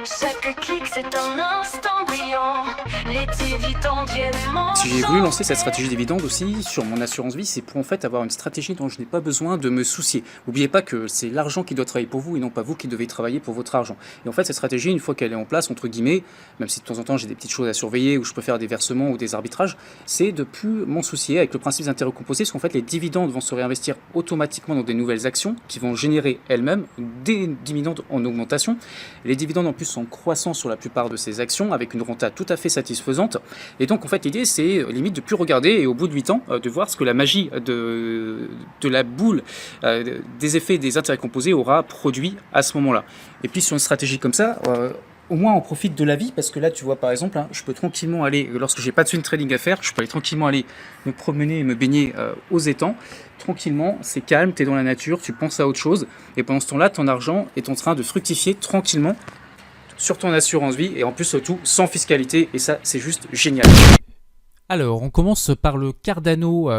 Chaque clic, c'est un instant brillant. Les dividendes viennent m'en Si j'ai voulu lancer cette stratégie dividende aussi sur mon assurance vie, c'est pour en fait avoir une stratégie dont je n'ai pas besoin de me soucier. N'oubliez pas que c'est l'argent qui doit travailler pour vous et non pas vous qui devez travailler pour votre argent. Et en fait, cette stratégie, une fois qu'elle est en place, entre guillemets, même si de temps en temps j'ai des petites choses à surveiller ou je peux faire des versements ou des arbitrages, c'est de plus m'en soucier avec le principe d'intérêt composé, parce qu'en fait, les dividendes vont se réinvestir automatiquement dans des nouvelles actions qui vont générer elles-mêmes des dividendes en augmentation. Les dividendes en plus sont croissants sur la plupart de ces actions avec une renta tout à fait satisfaisante. Et donc en fait l'idée c'est limite de plus regarder et au bout de 8 ans de voir ce que la magie de la boule des effets des intérêts composés aura produit à ce moment-là. Et puis sur une stratégie comme ça, au moins on profite de la vie parce que là tu vois par exemple je peux tranquillement aller, lorsque j'ai pas de swing trading à faire, je peux aller tranquillement aller me promener et me baigner aux étangs. Tranquillement, c'est calme, tu es dans la nature, tu penses à autre chose et pendant ce temps-là ton argent est en train de fructifier tranquillement sur ton assurance vie et en plus surtout sans fiscalité et ça c'est juste génial. Alors, on commence par le Cardano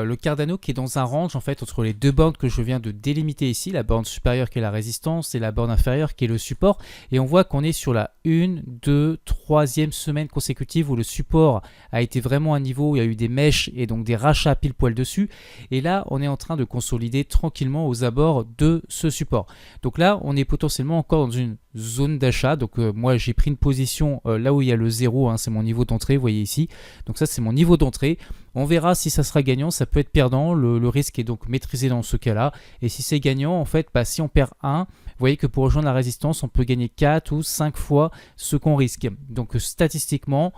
qui est dans un range en fait entre les deux bornes que je viens de délimiter ici, la borne supérieure qui est la résistance et la borne inférieure qui est le support. Et on voit qu'on est sur la 1, 2, 3e semaine consécutive où le support a été vraiment à niveau, où il y a eu des mèches et donc des rachats pile poil dessus. Et là, on est en train de consolider tranquillement aux abords de ce support. Donc là, on est potentiellement encore dans une zone d'achat. Donc moi, j'ai pris une position là où il y a le 0, c'est mon niveau d'entrée, vous voyez ici. Donc ça, c'est mon niveau d'entrée. On verra si ça sera gagnant, ça peut être perdant. Le risque est donc maîtrisé dans ce cas-là. Et si c'est gagnant, en fait, si on perd 1, vous voyez que pour rejoindre la résistance, on peut gagner 4 ou 5 fois ce qu'on risque. Donc statistiquement,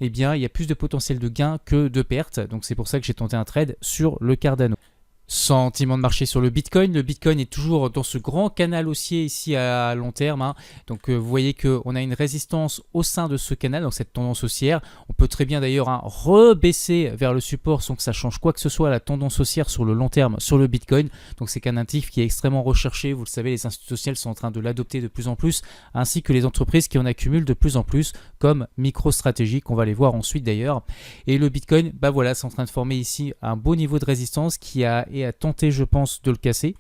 eh bien, il y a plus de potentiel de gain que de perte. Donc c'est pour ça que j'ai tenté un trade sur le Cardano. Sentiment de marché sur le Bitcoin. Le Bitcoin est toujours dans ce grand canal haussier ici à long terme. Donc vous voyez qu'on a une résistance au sein de ce canal, donc cette tendance haussière. On peut très bien d'ailleurs rebaisser vers le support sans que ça change quoi que ce soit à la tendance haussière sur le long terme sur le Bitcoin. Donc c'est un natif qui est extrêmement recherché. Vous le savez, les institutionnels sont en train de l'adopter de plus en plus, ainsi que les entreprises qui en accumulent de plus en plus, comme MicroStrategy, qu'on va les voir ensuite d'ailleurs. Et le Bitcoin, voilà, c'est en train de former ici un beau niveau de résistance qui a tenté, je pense, de le casser.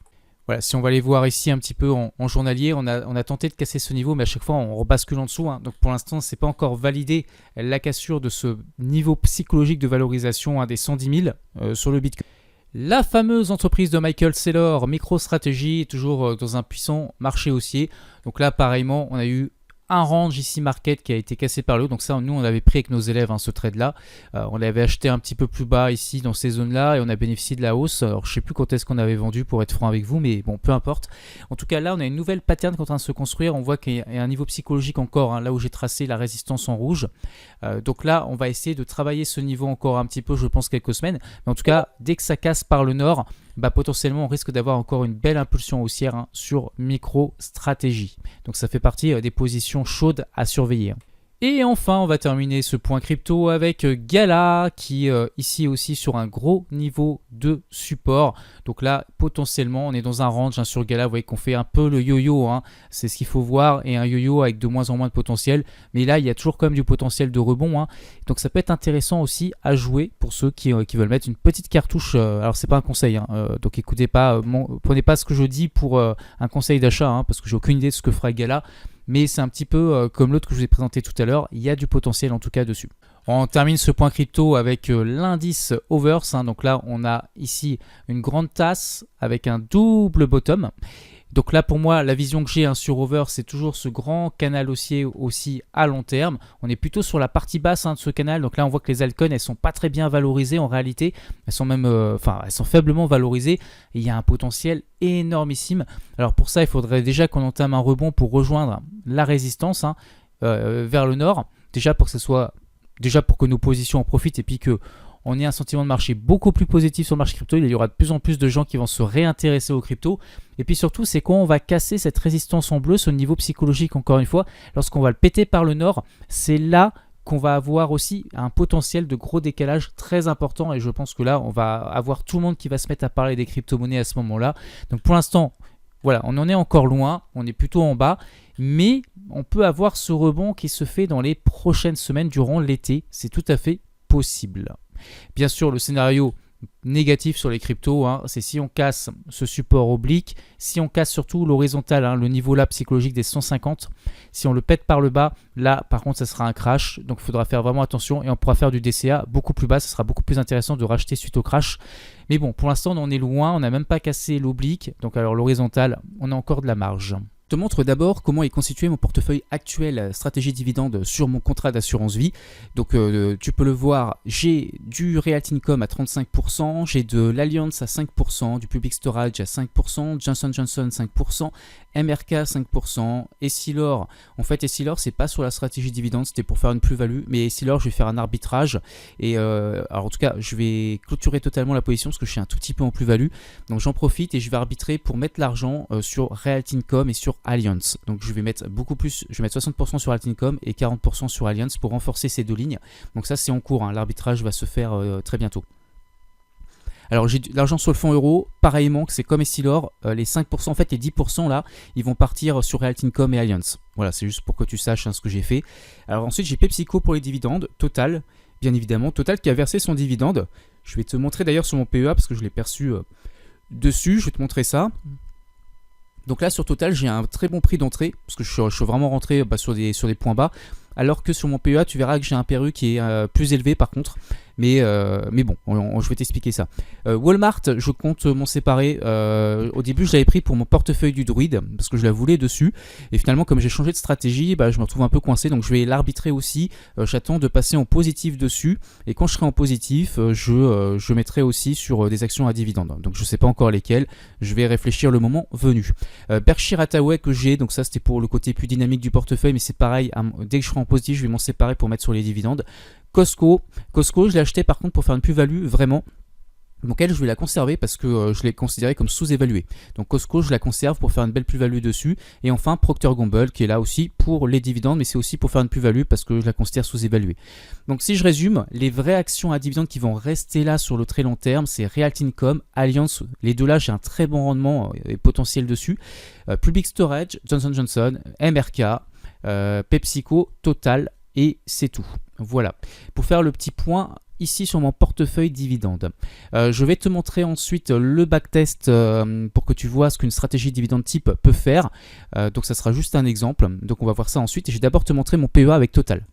Voilà, si on va aller voir ici un petit peu en journalier, on a tenté de casser ce niveau, mais à chaque fois on rebascule en dessous. Donc pour l'instant, c'est pas encore validé la cassure de ce niveau psychologique de valorisation des 110 000 sur le Bitcoin. La fameuse entreprise de Michael Saylor, MicroStrategy, est toujours dans un puissant marché haussier. Donc là, pareillement, on a eu un range ici market qui a été cassé par le haut. Donc ça, nous, on avait pris avec nos élèves ce trade-là. On l'avait acheté un petit peu plus bas ici dans ces zones-là et on a bénéficié de la hausse. Alors, je ne sais plus quand est-ce qu'on avait vendu pour être franc avec vous, mais bon, peu importe. En tout cas, là, on a une nouvelle pattern qui est en train de se construire. On voit qu'il y a un niveau psychologique encore, là où j'ai tracé la résistance en rouge. Donc là, on va essayer de travailler ce niveau encore un petit peu, je pense, quelques semaines. Mais en tout cas, dès que ça casse par le nord, potentiellement on risque d'avoir encore une belle impulsion haussière sur MicroStrategy. Donc ça fait partie des positions chaudes à surveiller. Et enfin, on va terminer ce point crypto avec Gala qui ici aussi sur un gros niveau de support. Donc là, potentiellement, on est dans un range sur Gala. Vous voyez qu'on fait un peu le yo-yo. C'est ce qu'il faut voir et un yo-yo avec de moins en moins de potentiel. Mais là, il y a toujours quand même du potentiel de rebond. Donc ça peut être intéressant aussi à jouer pour ceux qui veulent mettre une petite cartouche. Alors c'est pas un conseil. Donc écoutez pas, prenez pas ce que je dis pour un conseil d'achat parce que j'ai aucune idée de ce que fera Gala. Mais c'est un petit peu comme l'autre que je vous ai présenté tout à l'heure, il y a du potentiel en tout cas dessus. On termine ce point crypto avec l'indice Overs. Donc là, on a ici une grande tasse avec un double bottom. Donc là, pour moi, la vision que j'ai sur Over, c'est toujours ce grand canal haussier aussi à long terme. On est plutôt sur la partie basse de ce canal. Donc là, on voit que les altcoins, elles sont pas très bien valorisées en réalité. Elles sont même, elles sont faiblement valorisées. Et il y a un potentiel énormissime. Alors pour ça, il faudrait déjà qu'on entame un rebond pour rejoindre la résistance vers le nord. Déjà pour que nos positions en profitent et puis que on ait un sentiment de marché beaucoup plus positif sur le marché crypto. Il y aura de plus en plus de gens qui vont se réintéresser aux crypto. Et puis surtout, c'est quand on va casser cette résistance en bleu, ce niveau psychologique encore une fois, lorsqu'on va le péter par le nord, c'est là qu'on va avoir aussi un potentiel de gros décalage très important. Et je pense que là, on va avoir tout le monde qui va se mettre à parler des crypto-monnaies à ce moment-là. Donc pour l'instant, voilà, on en est encore loin, on est plutôt en bas. Mais on peut avoir ce rebond qui se fait dans les prochaines semaines durant l'été. C'est tout à fait possible. Bien sûr, le scénario négatif sur les cryptos, hein, c'est si on casse ce support oblique, si on casse surtout l'horizontal, hein, le niveau là psychologique des 150, si on le pète par le bas, là par contre ça sera un crash, donc il faudra faire vraiment attention et on pourra faire du DCA beaucoup plus bas, ça sera beaucoup plus intéressant de racheter suite au crash. Mais bon, pour l'instant on en est loin, on n'a même pas cassé l'oblique, donc alors l'horizontal, on a encore de la marge. Je te montre d'abord comment est constitué mon portefeuille actuel stratégie dividende sur mon contrat d'assurance vie. Donc tu peux le voir, j'ai du Realty Income à 35%, j'ai de l'Alliance à 5%, du Public Storage à 5%, Johnson Johnson 5%, MRK 5%, Essilor. En fait Essilor c'est pas sur la stratégie dividende, c'était pour faire une plus-value, mais Essilor je vais faire un arbitrage et alors en tout cas je vais clôturer totalement la position parce que je suis un tout petit peu en plus-value. Donc j'en profite et je vais arbitrer pour mettre l'argent sur Realty Income et sur Alliance. Donc je vais mettre beaucoup plus, je vais mettre 60% sur Realty Income et 40% sur Alliance pour renforcer ces deux lignes. Donc ça c'est en cours, hein. L'arbitrage va se faire très bientôt. Alors j'ai de l'argent sur le fonds euro, pareillement que c'est comme Essilor, les 5%, en fait les 10% là, ils vont partir sur Realty Income et Alliance. Voilà, c'est juste pour que tu saches hein, ce que j'ai fait. Alors ensuite j'ai PepsiCo pour les dividendes, Total, bien évidemment, Total qui a versé son dividende. Je vais te montrer d'ailleurs sur mon PEA parce que je l'ai perçu dessus, je vais te montrer ça. Donc là sur Total j'ai un très bon prix d'entrée parce que je suis vraiment rentré sur des points bas, alors que sur mon PEA tu verras que j'ai un PRU qui est plus élevé par contre, mais bon je vais t'expliquer ça. Walmart je compte m'en séparer. Au début je l'avais pris pour mon portefeuille du druide parce que je la voulais dessus, et finalement comme j'ai changé de stratégie je me retrouve un peu coincé, donc je vais l'arbitrer aussi. J'attends de passer en positif dessus, et quand je serai en positif je mettrai aussi sur des actions à dividendes, donc je sais pas encore lesquelles, je vais réfléchir le moment venu. Berkshire Hathaway que j'ai, donc ça c'était pour le côté plus dynamique du portefeuille, mais c'est pareil, dès que je serai en positif je vais m'en séparer pour mettre sur les dividendes. Costco je l'ai acheté par contre pour faire une plus-value vraiment. Donc elle je vais la conserver parce que je l'ai considérée comme sous-évaluée. Donc Costco je la conserve pour faire une belle plus-value dessus. Et enfin Procter & Gamble qui est là aussi pour les dividendes, mais c'est aussi pour faire une plus-value parce que je la considère sous-évaluée. Donc si je résume, les vraies actions à dividendes qui vont rester là sur le très long terme, c'est Realty Income, Alliance, les deux là j'ai un très bon rendement et potentiel dessus. Public Storage, Johnson Johnson, MRK, PepsiCo, Total, et c'est tout. Voilà, pour faire le petit point ici sur mon portefeuille dividende. Je vais te montrer ensuite le backtest pour que tu vois ce qu'une stratégie dividende type peut faire. Donc ça sera juste un exemple, donc on va voir ça ensuite, et je vais d'abord te montrer mon PEA avec Total.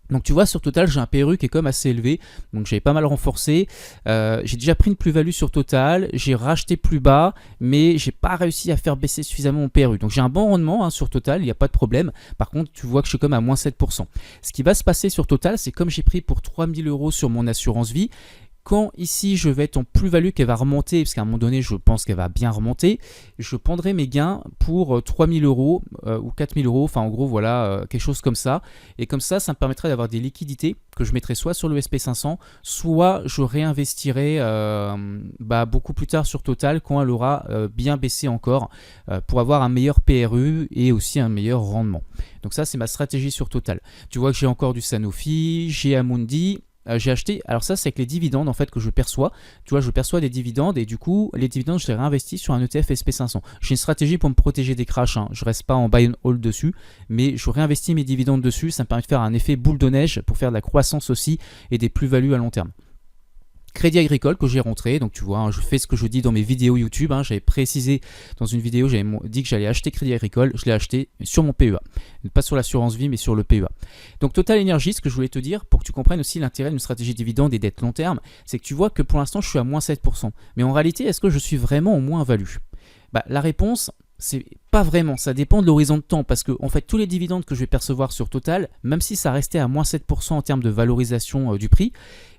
Donc tu vois sur Total j'ai un PRU qui est quand même assez élevé, donc j'avais pas mal renforcé. J'ai déjà pris une plus-value sur Total, j'ai racheté plus bas, mais j'ai pas réussi à faire baisser suffisamment mon PRU. Donc j'ai un bon rendement hein, sur Total, il n'y a pas de problème. Par contre tu vois que je suis comme à moins 7%. Ce qui va se passer sur Total, c'est comme j'ai pris pour 3000 € sur mon assurance vie, quand ici je vais être en plus-value qu'elle va remonter, parce qu'à un moment donné je pense qu'elle va bien remonter, je prendrai mes gains pour 3000 € ou 4000 €, enfin en gros voilà, quelque chose comme ça. Et comme ça me permettrait d'avoir des liquidités que je mettrai soit sur le SP500, soit je réinvestirai beaucoup plus tard sur Total quand elle aura bien baissé encore, pour avoir un meilleur PRU et aussi un meilleur rendement. Donc ça c'est ma stratégie sur Total. Tu vois que j'ai encore du Sanofi, j'ai Amundi. J'ai acheté, alors ça c'est avec les dividendes en fait que je perçois, tu vois je perçois des dividendes et du coup les dividendes je les réinvestis sur un ETF SP500. J'ai une stratégie pour me protéger des crashs, hein. Je reste pas en buy and hold dessus, mais je réinvestis mes dividendes dessus, ça me permet de faire un effet boule de neige pour faire de la croissance aussi et des plus-values à long terme. Crédit Agricole que j'ai rentré, donc tu vois, hein, je fais ce que je dis dans mes vidéos YouTube, hein, j'avais précisé dans une vidéo, j'avais dit que j'allais acheter Crédit Agricole, je l'ai acheté sur mon PEA, pas sur l'assurance vie mais sur le PEA. Donc Total Energy, ce que je voulais te dire, pour que tu comprennes aussi l'intérêt d'une stratégie dividende et d'être long terme, c'est que tu vois que pour l'instant je suis à moins 7%, mais en réalité est-ce que je suis vraiment en moins value? La réponse, c'est pas vraiment, ça dépend de l'horizon de temps, parce que en fait tous les dividendes que je vais percevoir sur Total, même si ça restait à moins 7% en termes de valorisation du prix,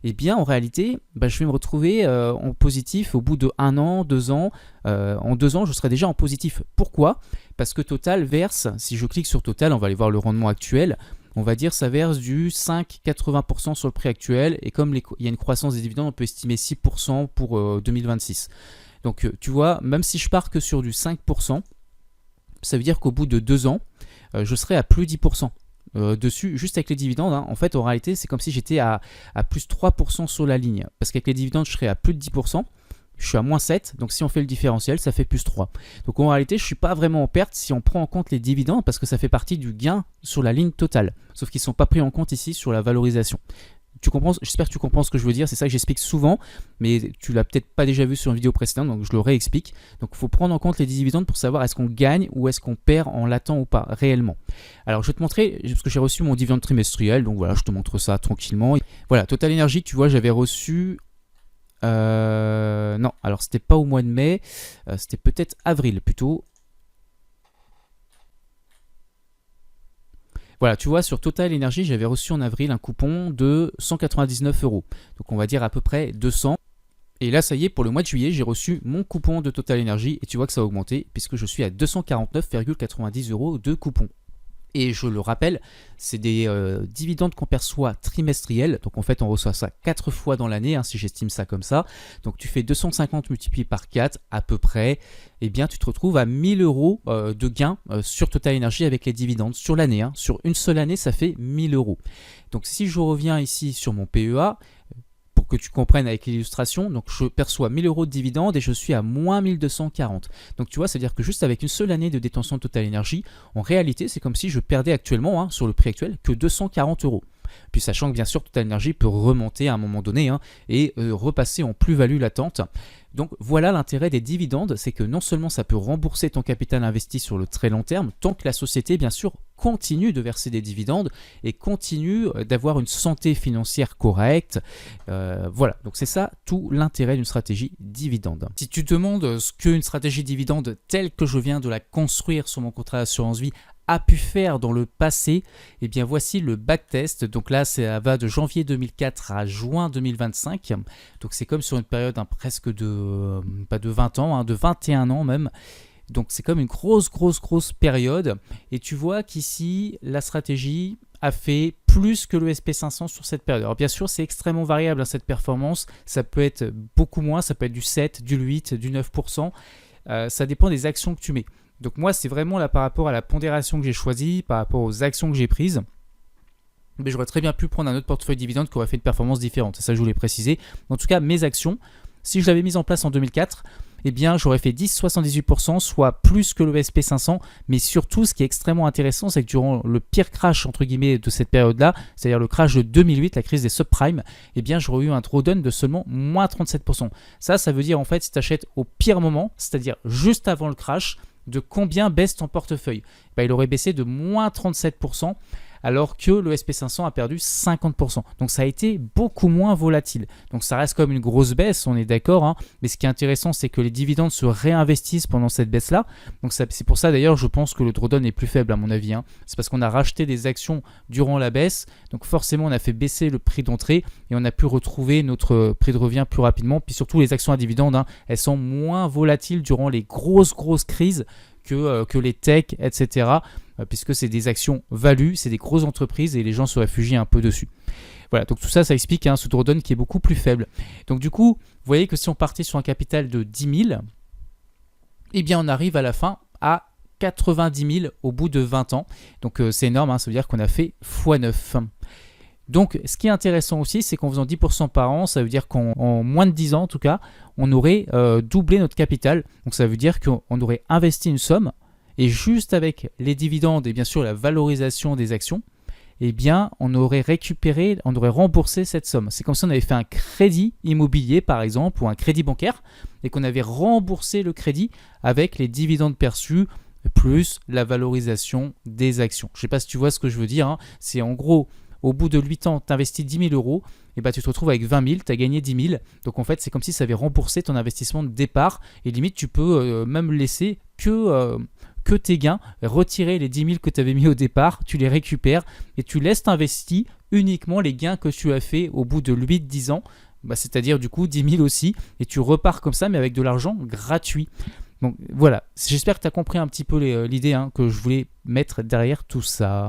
eh bien en réalité je vais me retrouver en positif au bout de 1 an, 2 ans. En 2 ans je serai déjà en positif. Pourquoi? Parce que Total verse, si je clique sur Total, on va aller voir le rendement actuel, on va dire ça verse du 5,80% sur le prix actuel, et comme il y a une croissance des dividendes, on peut estimer 6% pour 2026. Donc tu vois, même si je pars que sur du 5%, ça veut dire qu'au bout de 2 ans, je serai à plus 10% dessus, juste avec les dividendes. Hein. En fait, en réalité, c'est comme si j'étais à plus 3% sur la ligne. Parce qu'avec les dividendes, je serai à plus de 10%. Je suis à moins 7, donc si on fait le différentiel, ça fait plus 3. Donc en réalité, je ne suis pas vraiment en perte si on prend en compte les dividendes, parce que ça fait partie du gain sur la ligne totale. Sauf qu'ils ne sont pas pris en compte ici sur la valorisation. j'espère que tu comprends ce que je veux dire. C'est ça que j'explique souvent, mais tu l'as peut-être pas déjà vu sur une vidéo précédente, donc je le réexplique. Donc il faut prendre en compte les dividendes pour savoir est-ce qu'on gagne ou est-ce qu'on perd en latent ou pas, réellement. Alors je vais te montrer, parce que j'ai reçu mon dividende trimestriel, donc voilà, je te montre ça tranquillement. Voilà, Total Energy, tu vois, j'avais reçu... non, alors c'était pas au mois de mai, c'était peut-être avril plutôt. Voilà, tu vois, sur Total Energy, j'avais reçu en avril un coupon de 199 €. Donc on va dire à peu près 200. Et là, ça y est, pour le mois de juillet, j'ai reçu mon coupon de Total Energy. Et tu vois que ça a augmenté puisque je suis à 249,90 € de coupon. Et je le rappelle, c'est des dividendes qu'on perçoit trimestriels. Donc en fait, on reçoit ça 4 fois dans l'année, si j'estime ça comme ça. Donc tu fais 250 multiplié par 4 à peu près. Eh bien, tu te retrouves à 1000 € de gains sur Total Energy avec les dividendes sur l'année. Sur une seule année, ça fait 1000 €. Donc si je reviens ici sur mon PEA, pour que tu comprennes avec l'illustration, donc je perçois 1000 € de dividendes et je suis à moins 1240. Donc tu vois, c'est-à-dire que juste avec une seule année de détention de Total Energy, en réalité, c'est comme si je perdais actuellement, sur le prix actuel, que 240 €. Puis sachant que bien sûr, Total Energy peut remonter à un moment donné et repasser en plus-value latente. Donc voilà l'intérêt des dividendes, c'est que non seulement ça peut rembourser ton capital investi sur le très long terme, tant que la société bien sûr continue de verser des dividendes et continue d'avoir une santé financière correcte. Voilà, donc c'est ça tout l'intérêt d'une stratégie dividende. Si tu te demandes ce qu'une stratégie dividende telle que je viens de la construire sur mon contrat d'assurance vie a pu faire dans le passé, eh bien voici le backtest. Donc là, ça va de janvier 2004 à juin 2025. Donc c'est comme sur une période presque pas de 20 ans, de 21 ans même. Donc c'est comme une grosse période. Et tu vois qu'ici, la stratégie a fait plus que le SP500 sur cette période. Alors bien sûr, c'est extrêmement variable cette performance. Ça peut être beaucoup moins, ça peut être du 7, du 8, du 9%. Ça dépend des actions que tu mets. Donc moi, c'est vraiment là par rapport à la pondération que j'ai choisie, par rapport aux actions que j'ai prises. Mais j'aurais très bien pu prendre un autre portefeuille dividende qui aurait fait une performance différente. C'est ça que je voulais préciser. En tout cas, mes actions, si je l'avais mise en place en 2004, eh bien j'aurais fait 10,78%, soit plus que le SP500. Mais surtout, ce qui est extrêmement intéressant, c'est que durant le pire crash, entre guillemets, de cette période-là, c'est-à-dire le crash de 2008, la crise des subprimes, eh bien j'aurais eu un drawdown de seulement moins 37%. Ça veut dire en fait, si tu achètes au pire moment, c'est-à-dire juste avant le crash, de combien baisse ton portefeuille? Il aurait baissé de moins 37%, alors que le SP500 a perdu 50%. Donc ça a été beaucoup moins volatile. Donc ça reste comme une grosse baisse, on est d'accord, mais ce qui est intéressant, c'est que les dividendes se réinvestissent pendant cette baisse-là. Donc c'est pour ça d'ailleurs, je pense que le drawdown est plus faible à mon avis. C'est parce qu'on a racheté des actions durant la baisse, donc forcément on a fait baisser le prix d'entrée et on a pu retrouver notre prix de revient plus rapidement. Puis surtout les actions à dividendes, elles sont moins volatiles durant les grosses crises que les techs, etc. Puisque c'est des actions value, c'est des grosses entreprises et les gens se réfugient un peu dessus. Voilà, donc tout ça, ça explique ce drawdown qui est beaucoup plus faible. Donc du coup, vous voyez que si on partait sur un capital de 10 000, eh bien on arrive à la fin à 90 000 au bout de 20 ans. Donc c'est énorme, ça veut dire qu'on a fait x9. Donc, ce qui est intéressant aussi, c'est qu'en faisant 10% par an, ça veut dire qu'en moins de 10 ans, en tout cas, on aurait doublé notre capital. Donc, ça veut dire qu'on aurait investi une somme et juste avec les dividendes et bien sûr la valorisation des actions, eh bien, on aurait remboursé cette somme. C'est comme si on avait fait un crédit immobilier, par exemple, ou un crédit bancaire, et qu'on avait remboursé le crédit avec les dividendes perçus plus la valorisation des actions. Je ne sais pas si tu vois ce que je veux dire. C'est en gros... Au bout de 8 ans, tu investis 10 000 €, et tu te retrouves avec 20 000, tu as gagné 10 000. Donc en fait, c'est comme si ça avait remboursé ton investissement de départ. Et limite, tu peux même laisser que tes gains, retirer les 10 000 que tu avais mis au départ, tu les récupères et tu laisses t'investir uniquement les gains que tu as fait au bout de 8-10 ans. C'est-à-dire du coup 10 000 aussi. Et tu repars comme ça, mais avec de l'argent gratuit. Donc voilà, j'espère que tu as compris un petit peu l'idée que je voulais mettre derrière tout ça.